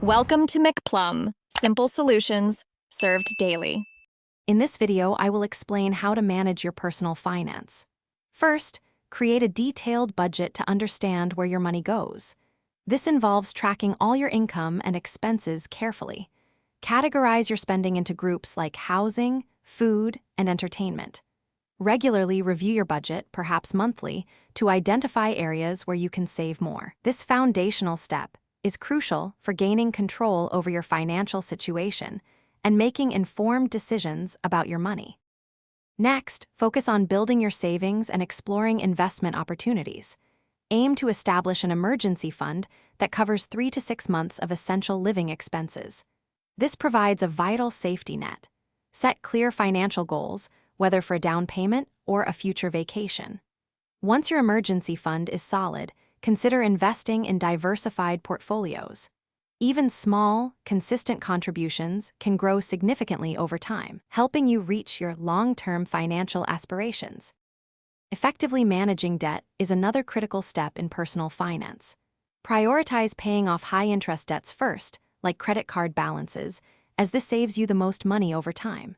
Welcome to McPlum, simple solutions served daily. In this video, I will explain how to manage your personal finance. First, create a detailed budget to understand where your money goes. This involves tracking all your income and expenses carefully. Categorize your spending into groups like housing, food, and entertainment. Regularly review your budget, perhaps monthly, to identify areas where you can save more. This foundational step is crucial for gaining control over your financial situation and making informed decisions about your money. Next, focus on building your savings and exploring investment opportunities. Aim to establish an emergency fund that covers 3 to 6 months of essential living expenses. This provides a vital safety net. Set clear financial goals, whether for a down payment or a future vacation. Once your emergency fund is solid, consider investing in diversified portfolios. Even small, consistent contributions can grow significantly over time, helping you reach your long-term financial aspirations. Effectively managing debt is another critical step in personal finance. Prioritize paying off high-interest debts first, like credit card balances, as this saves you the most money over time.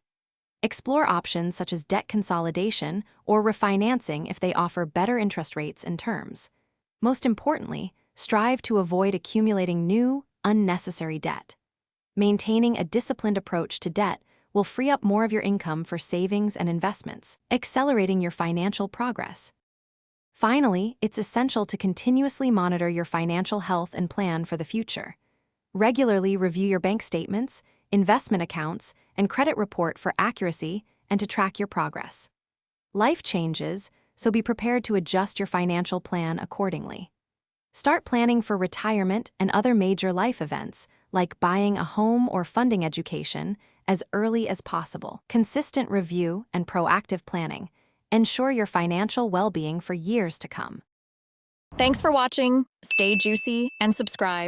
Explore options such as debt consolidation or refinancing if they offer better interest rates and terms. Most importantly, strive to avoid accumulating new, unnecessary debt. Maintaining a disciplined approach to debt will free up more of your income for savings and investments, accelerating your financial progress. Finally, it's essential to continuously monitor your financial health and plan for the future. Regularly review your bank statements, investment accounts, and credit report for accuracy and to track your progress. Life changes, so be prepared to adjust your financial plan accordingly. Start planning for retirement and other major life events, like buying a home or funding education, as early as possible. Consistent review and proactive planning ensure your financial well-being for years to come. Thanks for watching. Stay juicy and subscribe.